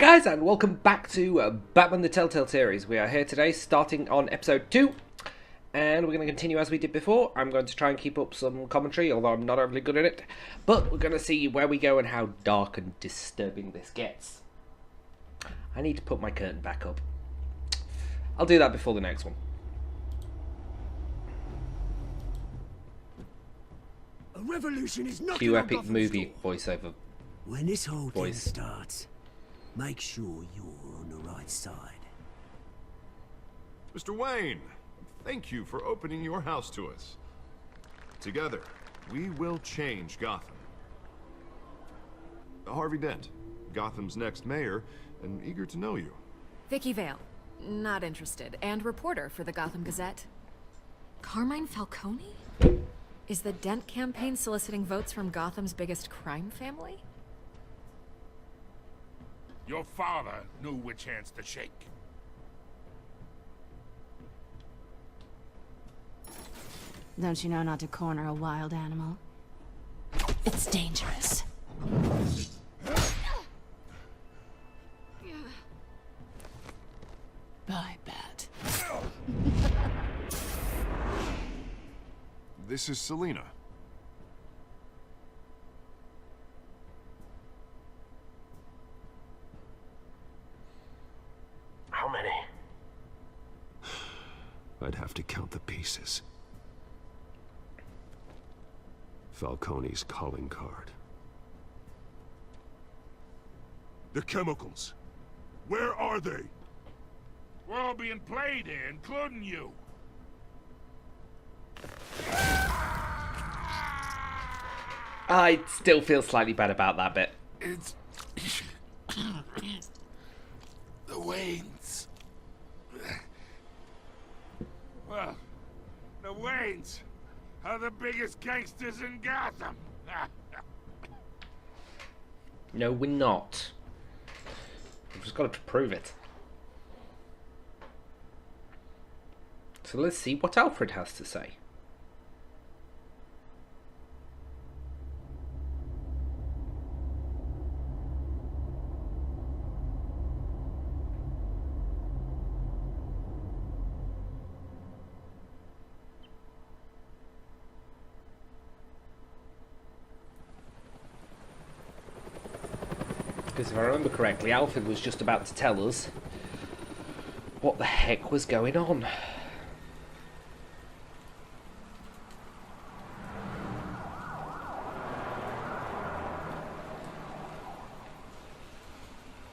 Guys, and welcome back to Batman the Telltale series. We are here today starting on episode 2, and we're going to continue as we did before. I'm going to try and keep up some commentary, although I'm not overly good at it, but we're going to see where we go and how dark and disturbing this gets. I need to put my curtain back up. I'll do that before the next one. A revolution is not Cue epic movie voiceover. When this whole thing Voice. starts, make sure you're on the right side. Mr. Wayne, thank you for opening your house to us. Together, we will change Gotham. Harvey Dent, Gotham's next mayor, and eager to know you. Vicky Vale, not interested, and reporter for the Gotham Gazette. Carmine Falcone? Is the Dent campaign soliciting votes from Gotham's biggest crime family? Your father knew which hands to shake. Don't you know not to corner a wild animal? It's dangerous. Bye, Bat. This is Selina. How many? I'd have to count the pieces. Falcone's calling card. The chemicals. Where are they? We're all being played here, including you. I still feel slightly bad about that bit. It's... the Waynes. Well, the Waynes are the biggest gangsters in Gotham. No, we're not. We've just got to prove it. So let's see what Alfred has to say. Because if I remember correctly, Alfred was just about to tell us what the heck was going on.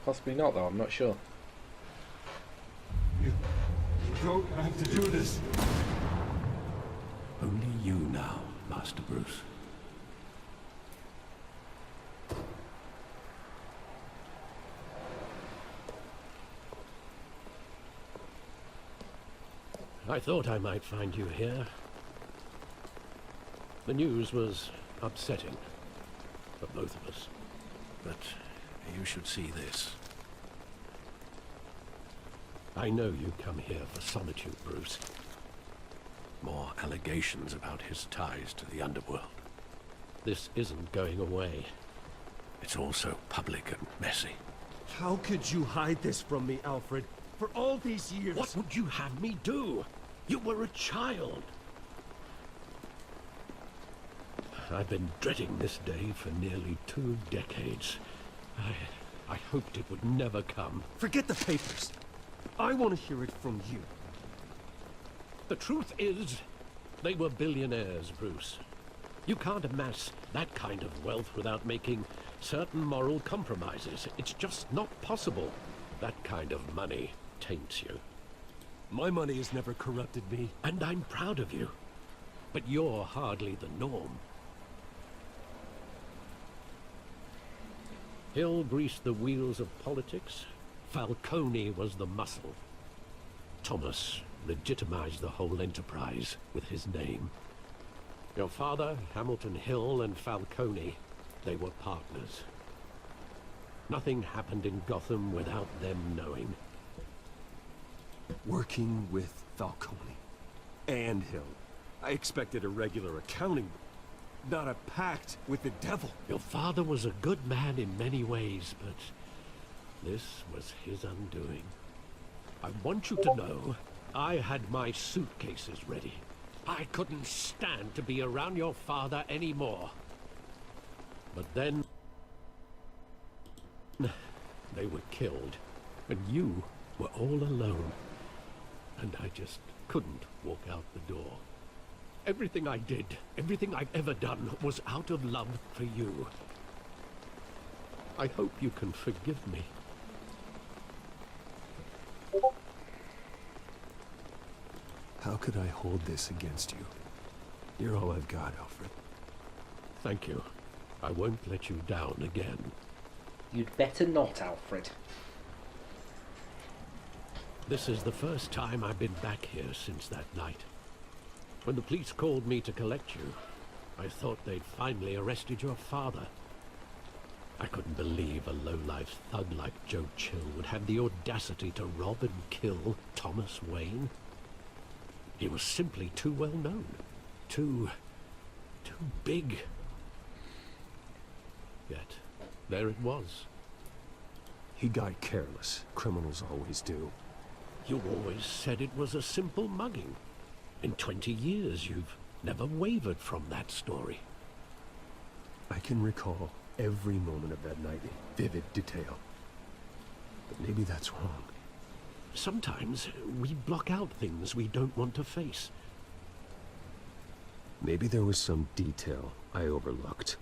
Possibly not, though, I'm not sure. You don't have to do this. Only you now, Master Bruce. I thought I might find you here. The news was upsetting for both of us. But you should see this. I know you come here for solitude, Bruce. More allegations about his ties to the underworld. This isn't going away. It's also public and messy. How could you hide this from me, Alfred? For all these years... What would you have me do? You were a child. I've been dreading this day for nearly 2 decades. I hoped it would never come. Forget the papers. I want to hear it from you. The truth is, they were billionaires, Bruce. You can't amass that kind of wealth without making certain moral compromises. It's just not possible. That kind of money taints you. My money has never corrupted me. And I'm proud of you. But you're hardly the norm. Hill greased the wheels of politics. Falcone was the muscle. Thomas legitimized the whole enterprise with his name. Your father, Hamilton Hill, and Falcone, they were partners. Nothing happened in Gotham without them knowing. Working with Falcone and Hill. I expected a regular accounting, not a pact with the devil. Your father was a good man in many ways, but This was his undoing. I want you to know, I had my suitcases ready. I couldn't stand to be around your father anymore. But then... they were killed, and you were all alone. And I just couldn't walk out the door. Everything I did, everything I've ever done, was out of love for you. I hope you can forgive me. How could I hold this against you? You're all I've got, Alfred. Thank you. I won't let you down again. You'd better not, Alfred. This is the first time I've been back here since that night. When the police called me to collect you, I thought they'd finally arrested your father. I couldn't believe a low-life thug like Joe Chill would have the audacity to rob and kill Thomas Wayne. He was simply too well known. Too big. Yet, there it was. He got careless. Criminals always do. You always said it was a simple mugging. In 20 years, you've never wavered from that story. I can recall every moment of that night in vivid detail. But maybe that's wrong. Sometimes we block out things we don't want to face. Maybe there was some detail I overlooked.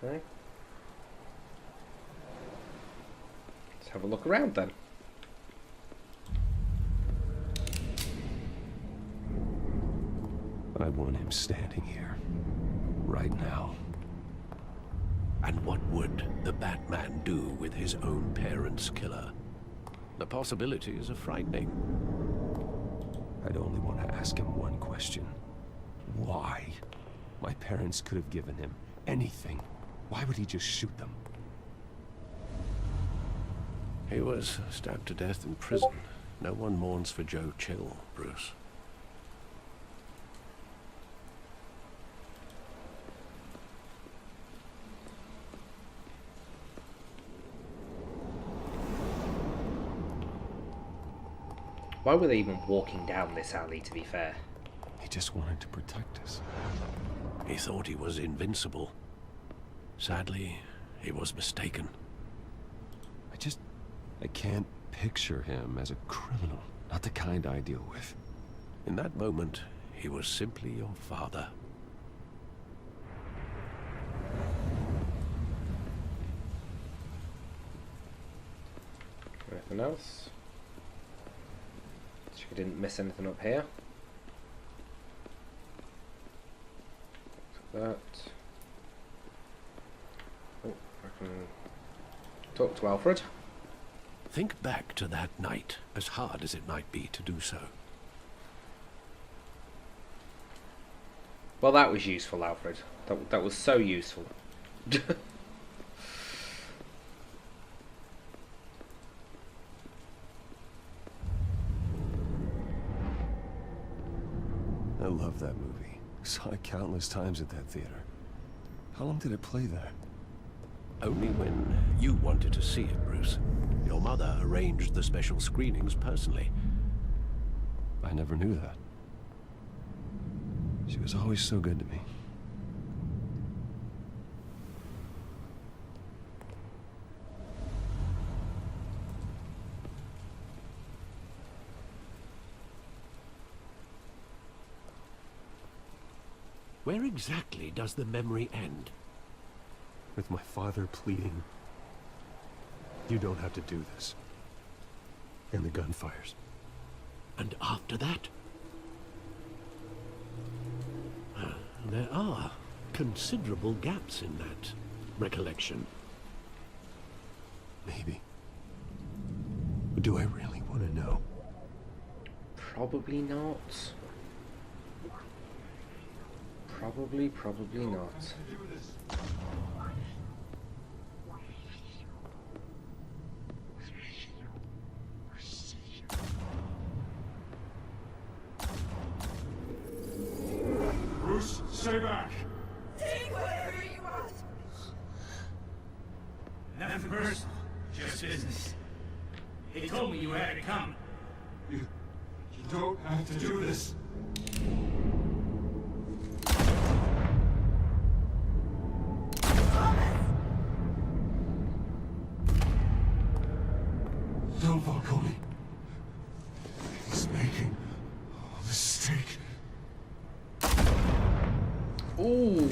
Okay. Let's have a look around then. I want him standing here. Right now. And what would the Batman do with his own parents' killer? The possibilities are frightening. I'd only want to ask him one question. Why? My parents could have given him anything. Why would he just shoot them? He was stabbed to death in prison. No one mourns for Joe Chill, Bruce. Why were they even walking down this alley, to be fair? He just wanted to protect us. He thought he was invincible. Sadly, he was mistaken. I can't picture him as a criminal. Not the kind I deal with. In that moment, he was simply your father. Anything else? Check I didn't miss anything up here. That. Oh, I can talk to Alfred. Think back to that night, as hard as it might be to do so. Well, that was useful, Alfred. That was so useful. I love that movie. Saw it countless times at that theater. How long did it play there? Only when you wanted to see it, Bruce. Your mother arranged the special screenings personally. I never knew that. She was always so good to me. Where exactly does the memory end? With my father pleading, "You don't have to do this." And the gunfires. And after that? There are considerable gaps in that recollection. Maybe. But do I really want to know? Probably not. Probably not. Bruce, stay back! Take whatever you want. Nothing personal, just business. He told me you had it coming. You don't have to do this. No, Falcone. He's making a mistake. Ooh.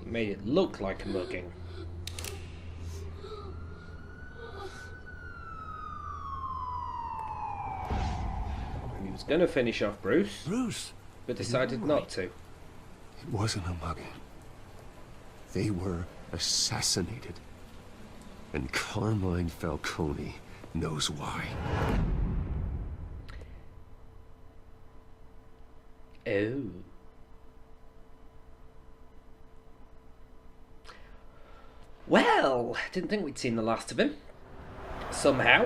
Made it look like a mugging. He was going to finish off Bruce, but decided not to. It wasn't a mugging. They were assassinated. And Carmine Falcone knows why. Oh. Well, didn't think we'd seen the last of him. Somehow.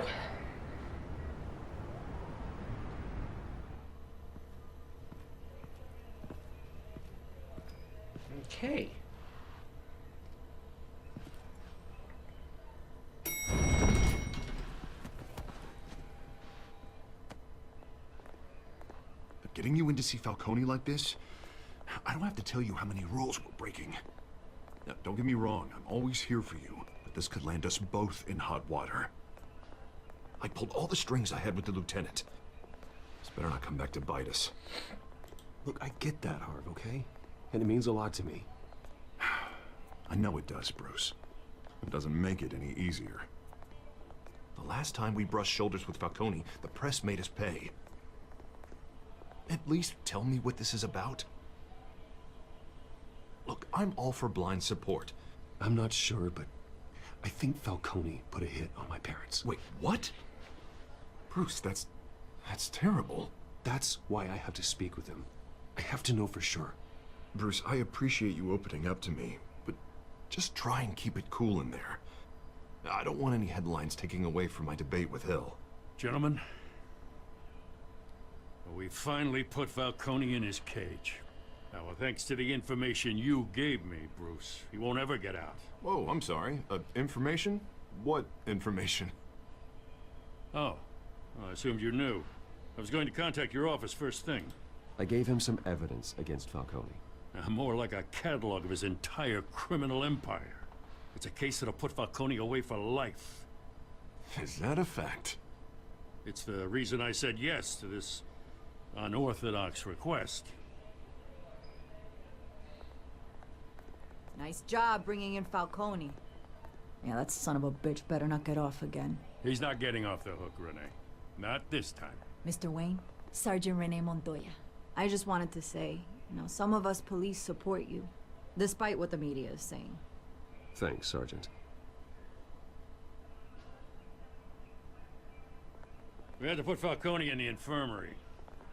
Okay. But getting you in to see Falcone like this, I don't have to tell you how many rules we're breaking. Now, don't get me wrong, I'm always here for you, but this could land us both in hot water. I pulled all the strings I had with the lieutenant. This better not come back to bite us. Look, I get that, Harv, okay? And it means a lot to me. I know it does, Bruce. It doesn't make it any easier. The last time we brushed shoulders with Falcone, the press made us pay. At least tell me what this is about. Look, I'm all for blind support. I'm not sure, but I think Falcone put a hit on my parents. Wait, what? Bruce, that's terrible. That's why I have to speak with him. I have to know for sure. Bruce, I appreciate you opening up to me, but just try and keep it cool in there. I don't want any headlines taking away from my debate with Hill. Gentlemen, we finally put Falcone in his cage. Now, thanks to the information you gave me, Bruce, he won't ever get out. Whoa, I'm sorry. Information? What information? Oh, I assumed you knew. I was going to contact your office first thing. I gave him some evidence against Falcone. More like a catalog of his entire criminal empire. It's a case that'll put Falcone away for life. Is that a fact? It's the reason I said yes to this unorthodox request. Nice job bringing in Falcone. Yeah, that son of a bitch better not get off again. He's not getting off the hook, Renee. Not this time. Mr. Wayne, Sergeant Renee Montoya. I just wanted to say, some of us police support you, despite what the media is saying. Thanks, Sergeant. We had to put Falcone in the infirmary.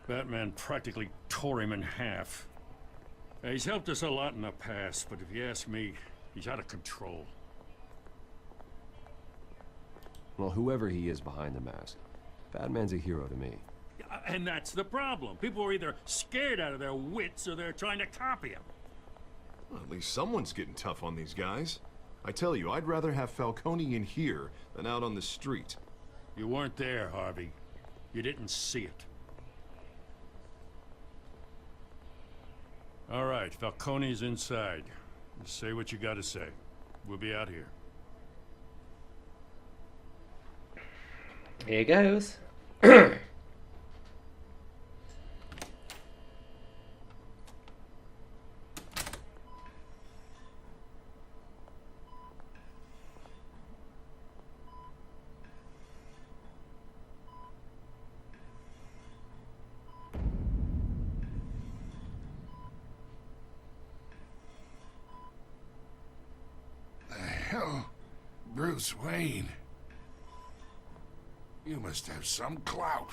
B.A.T.M.A.N practically tore him in half. He's helped us a lot in the past, but if you ask me, he's out of control. Well, whoever he is behind the mask, B.A.T.M.A.N's a hero to me. And that's the problem. People are either scared out of their wits or they're trying to copy him. Well, at least someone's getting tough on these guys. I tell you, I'd rather have Falcone in here than out on the street. You weren't there, Harvey. You didn't see it. All right, Falcone's inside. Just say what you gotta say. We'll be out here. Here goes. Bruce Wayne. You must have some clout.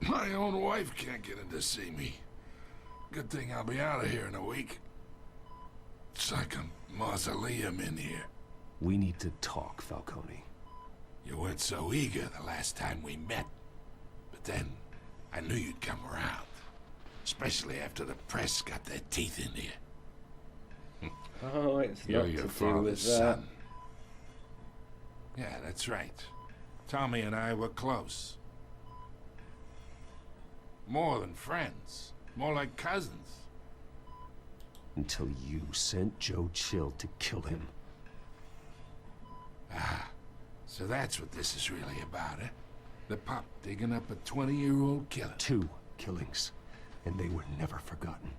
My own wife can't get in to see me. Good thing I'll be out of here in a week. It's like a mausoleum in here. We need to talk, Falcone. You weren't so eager the last time we met. But then, I knew you'd come around. Especially after the press got their teeth into you. Oh, it's You're not your to do father's with son. Yeah, that's right. Tommy and I were close. More than friends. More like cousins. Until you sent Joe Chill to kill him. Ah, so that's what this is really about, eh? The pup digging up a 20-year-old killer. 2 killings, and they were never forgotten.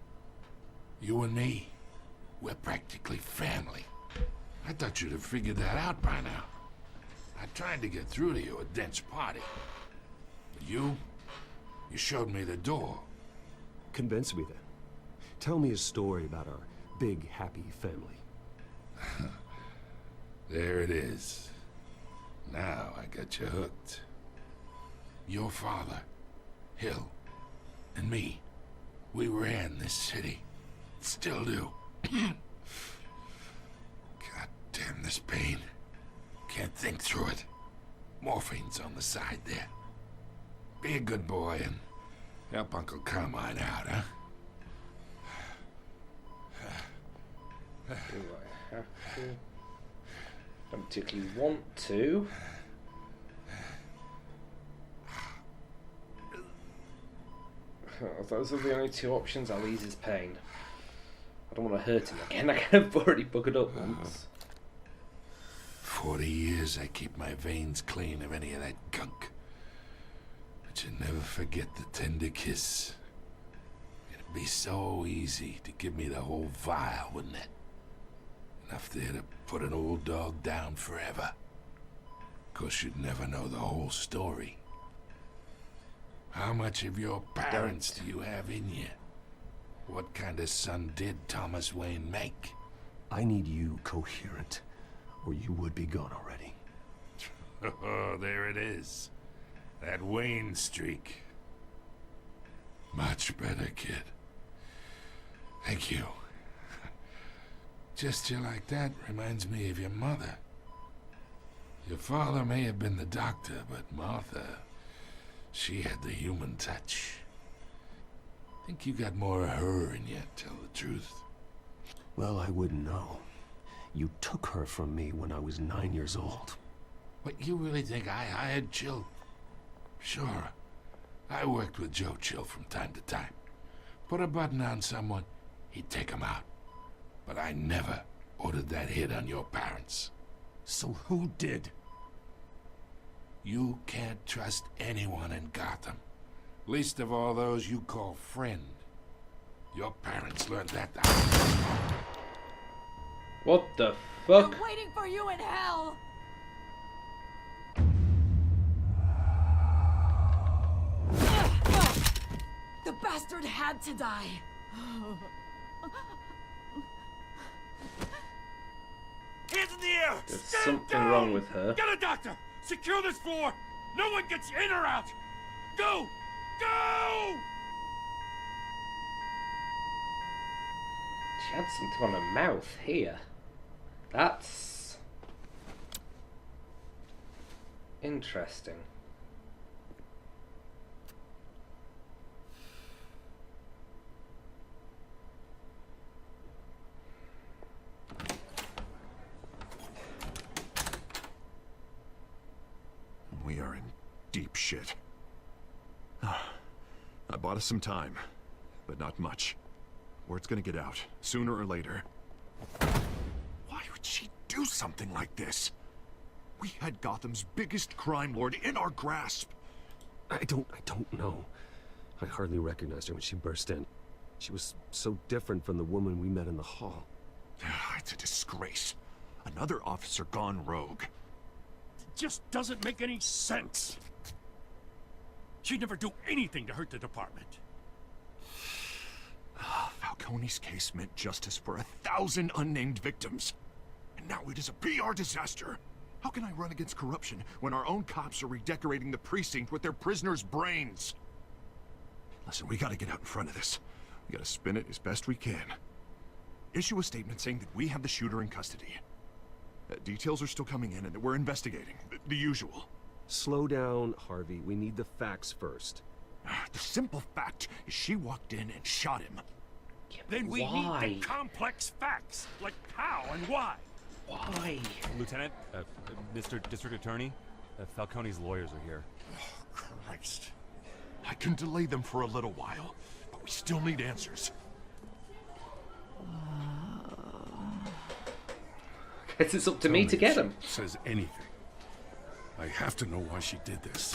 You and me, we're practically family. I thought you'd have figured that out by now. I tried to get through to you at Dent's party. But you showed me the door. Convince me then. Tell me a story about our big, happy family. There it is. Now I got you hooked. Your father, Hill, and me, we ran this city. Still do. God damn this pain. Can't think through it. Morphine's on the side there. Be a good boy and help Uncle Carmine out, huh? Do I have to? Don't particularly want to. Those are the only 2 options. I'll ease his pain. I don't want to hurt him again. I've already buggered up once. 40 years I keep my veins clean of any of that gunk. But you never forget the tender kiss. It'd be so easy to give me the whole vial, wouldn't it? Enough there to put an old dog down forever. Of course, you'd never know the whole story. How much of your parents do you have in you? What kind of son did Thomas Wayne make? I need you coherent, or you would be gone already. Oh, there it is. That Wayne streak. Much better, kid. Thank you. Gesture like that reminds me of your mother. Your father may have been the doctor, but Martha, she had the human touch. I think you got more of her in you, to tell the truth. Well, I wouldn't know. You took her from me when I was 9 years old. What, you really think I hired Chill? Sure. I worked with Joe Chill from time to time. Put a button on someone, he'd take him out. But I never ordered that hit on your parents. So who did? You can't trust anyone in Gotham. Least of all those you call friend. Your parents learned that. What the fuck? I'm waiting for you in hell! The bastard had to die. Hands in the air! There's Stand something down! wrong with her. Get a doctor! Secure this floor! No one gets in or out! Go! Go! She had something on her mouth here. That's interesting. We are in deep shit. I bought us some time, but not much. Word's gonna get out, sooner or later. Why would she do something like this? We had Gotham's biggest crime lord in our grasp. I don't know. I hardly recognized her when she burst in. She was so different from the woman we met in the hall. It's a disgrace. Another officer gone rogue. It just doesn't make any sense. She'd never do anything to hurt the department. Falcone's case meant justice for 1,000 unnamed victims. And now it is a PR disaster. How can I run against corruption when our own cops are redecorating the precinct with their prisoners' brains? Listen, we gotta get out in front of this. We gotta spin it as best we can. Issue a statement saying that we have the shooter in custody. Details are still coming in and that we're investigating. The usual. Slow down, Harvey. We need the facts first. The simple fact is she walked in and shot him. Yeah, Then we why? need the complex facts, like how and why. Why? Lieutenant, Mr. District Attorney, Falcone's lawyers are here. Oh, Christ. I can delay them for a little while, but we still need answers. Guess it's up to me to get them. Says anything. I have to know why she did this.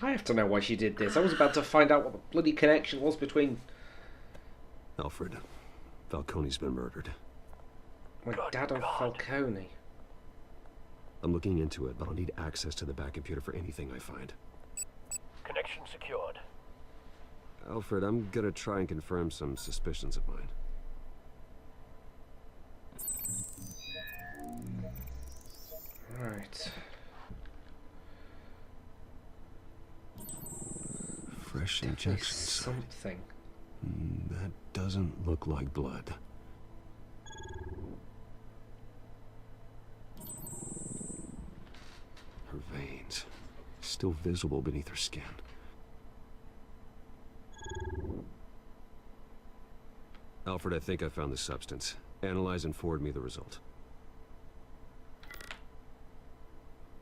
I have to know why she did this. I was about to find out what the bloody connection was between Alfred, Falcone's been murdered. my dad and Falcone. I'm looking into it, but I'll need access to the back computer for anything I find. Connection secured. Alfred, I'm gonna try and confirm some suspicions of mine. Right. Fresh injection site. Something. That doesn't look like blood. Her veins, still visible beneath her skin. Alfred, I think I found the substance. Analyze and forward me the result.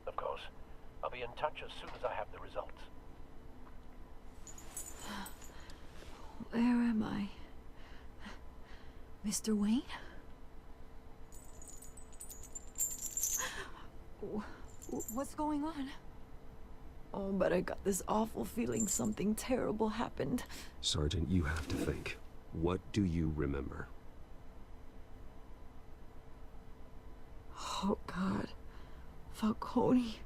Of course. I'll be in touch as soon as I have the results. Where am I? Mr. Wayne? What's going on? Oh, but I got this awful feeling something terrible happened. Sergeant, you have to think. What do you remember? Oh, God. Falcone.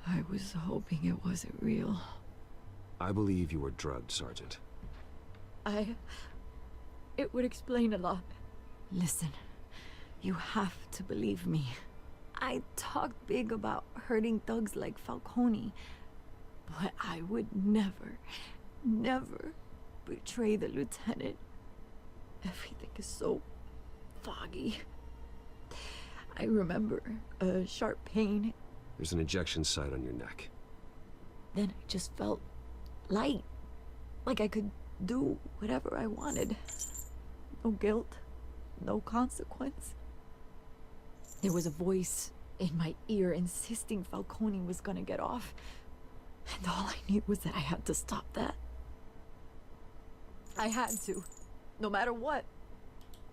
I was hoping it wasn't real. I believe you were drugged, Sergeant. It would explain a lot. Listen, you have to believe me. I talked big about hurting thugs like Falcone, but I would never, never betray the lieutenant. Everything is so foggy. I remember a sharp pain. There's an injection site on your neck. Then I just felt light, like I could do whatever I wanted. No guilt, no consequence. There was a voice in my ear insisting Falcone was gonna get off. And all I knew was that I had to stop that. I had to, no matter what.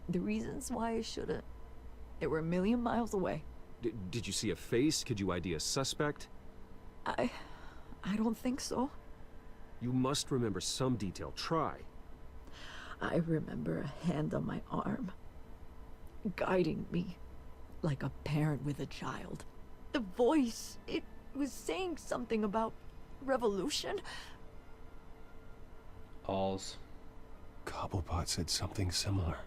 The reasons why I shouldn't, they were a million miles away. Did you see a face? Could you ID a suspect? I don't think so. You must remember some detail. Try. I remember a hand on my arm, guiding me like a parent with a child. The voice, it was saying something about revolution. Oz. Cobblepot said something similar.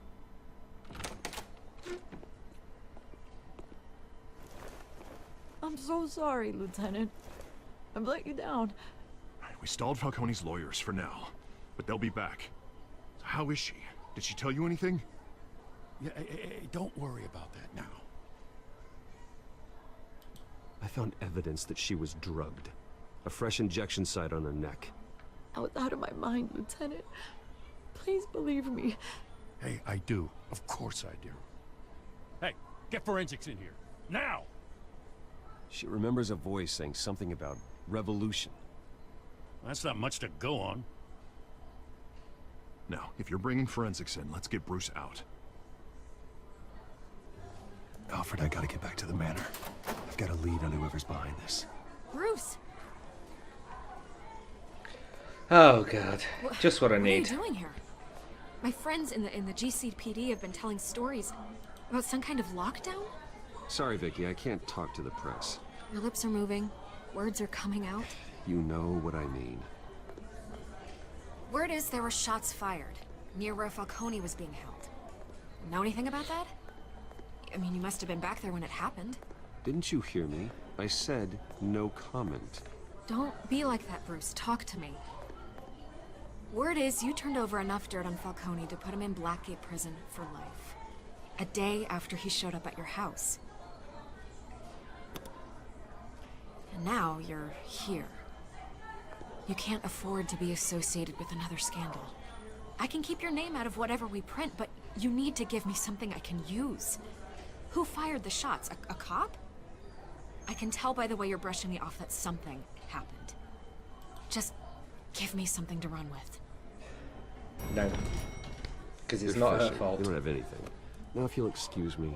I'm so sorry, Lieutenant. I've let you down. We stalled Falcone's lawyers for now, but they'll be back. So how is she? Did she tell you anything? Yeah, hey, don't worry about that now. I found evidence that she was drugged. A fresh injection site on her neck. I was out of my mind, Lieutenant. Please believe me. Hey, I do. Of course I do. Hey, get forensics in here. Now! She remembers a voice saying something about revolution. That's not much to go on. Now, if you're bringing forensics in, let's get Bruce out. Alfred, I gotta get back to the manor. I've got a lead on whoever's behind this. Bruce! Oh god, just what I need. What are you doing here? My friends in the GCPD have been telling stories about some kind of lockdown. Sorry, Vicky, I can't talk to the press. Your lips are moving. Words are coming out. You know what I mean. Word is there were shots fired near where Falcone was being held. Know anything about that? I mean, you must have been back there when it happened. Didn't you hear me? I said no comment. Don't be like that, Bruce. Talk to me. Word is you turned over enough dirt on Falcone to put him in Blackgate Prison for life. A day after he showed up at your house. And now you're here. You can't afford to be associated with another scandal. I can keep your name out of whatever we print, but you need to give me something I can use. Who fired the shots? A cop? I can tell by the way you're brushing me off that something happened. Just give me something to run with. No. Because it's You're not her fishing. fault. You don't have anything. Now if you'll excuse me.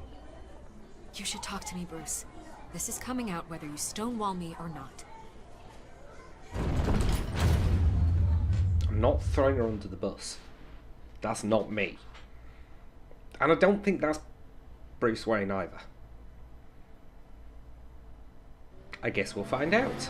You should talk to me, Bruce. This is coming out whether you stonewall me or not. I'm not throwing her under the bus. That's not me. And I don't think that's Bruce Wayne either. I guess we'll find out.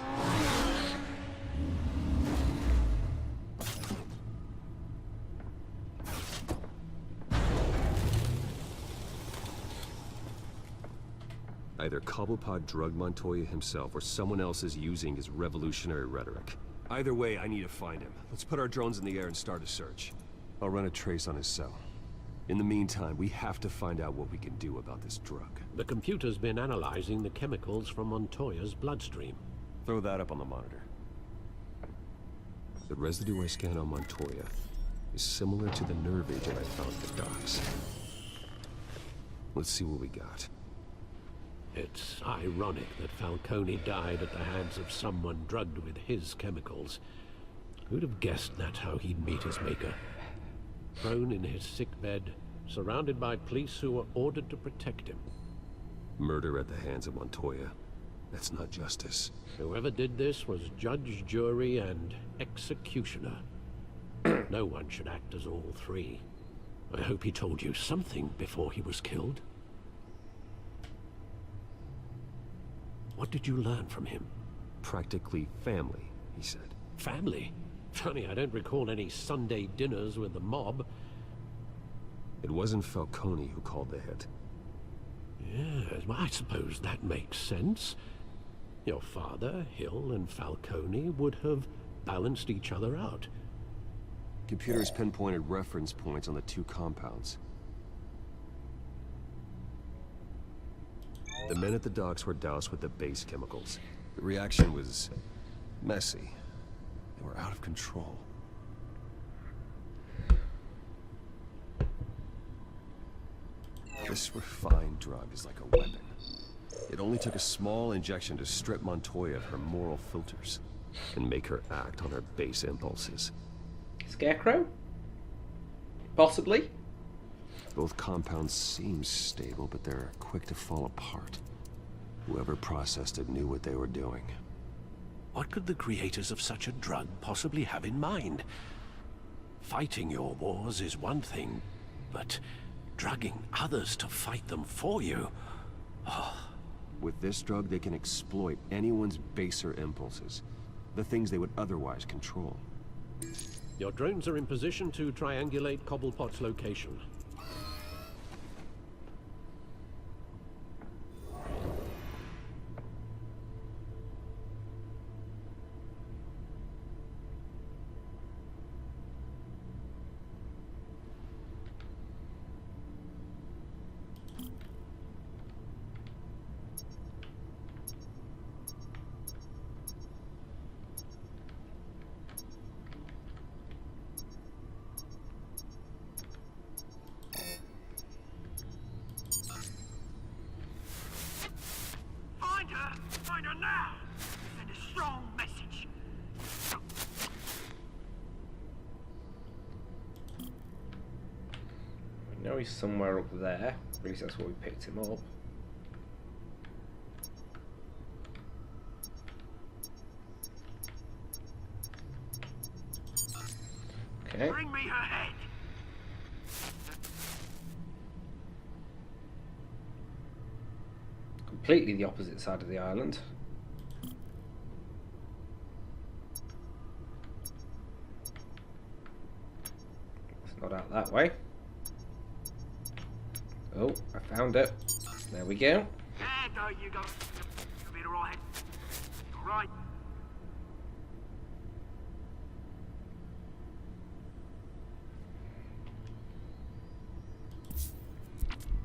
Either Cobblepot drugged Montoya himself or someone else is using his revolutionary rhetoric. Either way, I need to find him. Let's put our drones in the air and start a search. I'll run a trace on his cell. In the meantime, we have to find out what we can do about this drug. The computer's been analyzing the chemicals from Montoya's bloodstream. Throw that up on the monitor. The residue I scanned on Montoya is similar to the nerve agent I found at the docks. Let's see what we got. It's ironic that Falcone died at the hands of someone drugged with his chemicals. Who'd have guessed that's how he'd meet his maker? Prone in his sickbed, surrounded by police who were ordered to protect him. Murder at the hands of Montoya. That's not justice. Whoever did this was judge, jury, and executioner. No one should act as all three. I hope he told you something before he was killed. What did you learn from him? Practically family, he said. Family? Funny, I don't recall any Sunday dinners with the mob. It wasn't Falcone who called the hit. Yes, well, I suppose that makes sense. Your father, Hill, and Falcone would have balanced each other out. Computers pinpointed reference points on the two compounds. The men at the docks were doused with the base chemicals. The reaction was messy. They were out of control. This refined drug is like a weapon. It only took a small injection to strip Montoya of her moral filters and make her act on her base impulses. Scarecrow? Possibly? Both compounds seem stable, but they're quick to fall apart. Whoever processed it knew what they were doing. What could the creators of such a drug possibly have in mind? Fighting your wars is one thing, but drugging others to fight them for you? Oh. With this drug, they can exploit anyone's baser impulses. The things they would otherwise control. Your drones are in position to triangulate Cobblepot's location. Find her now! Send a strong message. I know he's somewhere up there. At least that's where we picked him up. Okay. Bring me her head. Completely the opposite side of the island. It's not out that way. Oh, I found it. There we go. There you go. alright? Alright?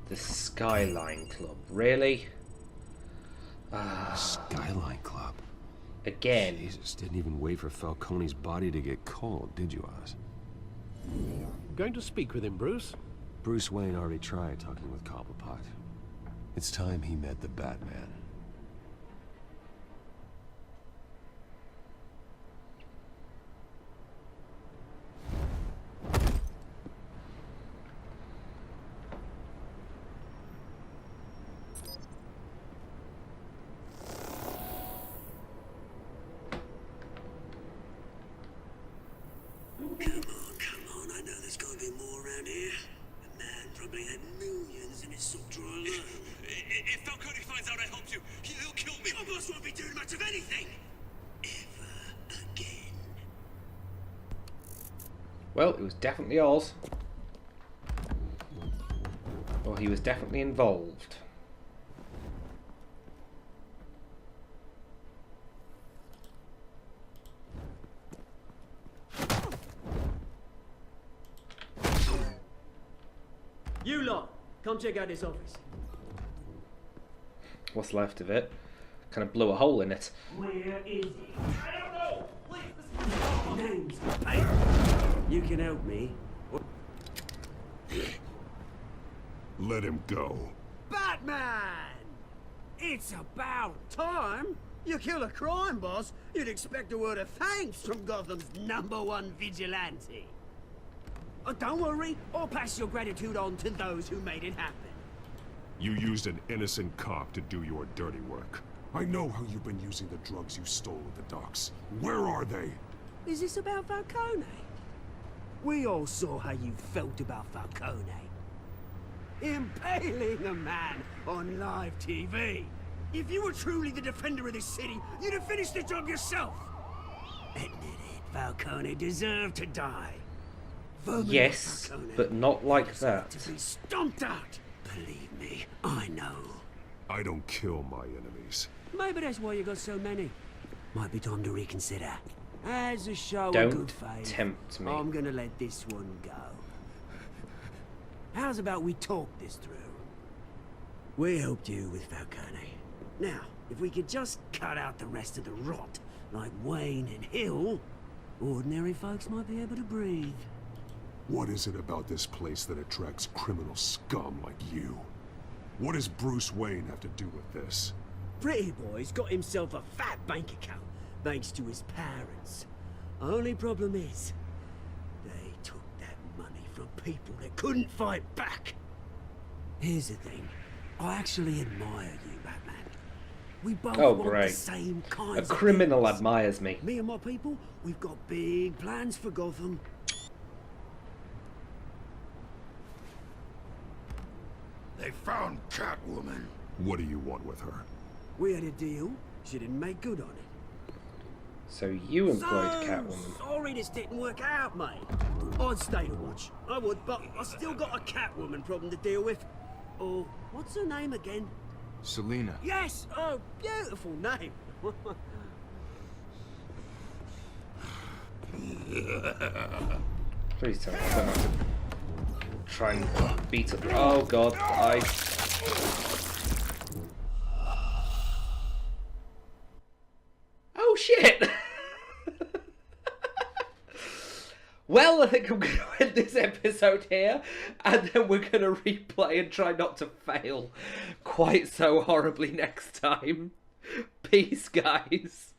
The Skyline Club, really? Skyline Club. Again. Jesus, didn't even wait for Falcone's body to get cold, did you, Oz? Going to speak with him, Bruce? Bruce Wayne already tried talking with Cobblepot. It's time he met the Batman. Come on, I know there's gotta be more around here. The man probably had millions in his sock drawer alone. If Falcone finds out I helped you, he'll kill me. Your boss won't be doing much of anything. Ever again. Well, it was definitely Oz. Or he was definitely involved. You lot, come check out this office. What's left of it? Kind of blew a hole in it. Where is he? I don't know! Please, name's Hey, you can help me. Let him go. Batman! It's about time. You kill a crime boss, you'd expect a word of thanks from Gotham's #1 vigilante. Oh, don't worry, I'll pass your gratitude on to those who made it happen. You used an innocent cop to do your dirty work. I know how you've been using the drugs you stole at the docks. Where are they? Is this about Falcone? We all saw how you felt about Falcone. Impaling a man on live TV. If you were truly the defender of this city, you'd have finished the job yourself. Admit it, Falcone deserved to die. Yes, but not like that. To be stomped out. Believe me, I know. I don't kill my enemies. Maybe that's why you got so many. Might be time to reconsider. As a show of Don't good faith, tempt me. I'm gonna let this one go. How's about we talk this through? We helped you with Falcone. Now, if we could just cut out the rest of the rot, like Wayne and Hill, ordinary folks might be able to breathe. What is it about this place that attracts criminal scum like you? What does Bruce Wayne have to do with this? Pretty Boy's got himself a fat bank account, thanks to his parents. Only problem is, they took that money from people that couldn't fight back. Here's the thing, I actually admire you, Batman. We both want great. the same A kinds of criminal things. admires me. Me and my people, we've got big plans for Gotham. They found Catwoman. What do you want with her? We had a deal. She didn't make good on it. So you employed So Catwoman. sorry this didn't work out, mate. I'd stay to watch. I would, but I still got a Catwoman problem to deal with. Oh, what's her name again? Selina. Yes! Oh, beautiful name. Please tell me I don't have to try and beat up. Oh god, Oh shit! Well, I think I'm going to end this episode here, and then we're going to replay and try not to fail quite so horribly next time. Peace, guys.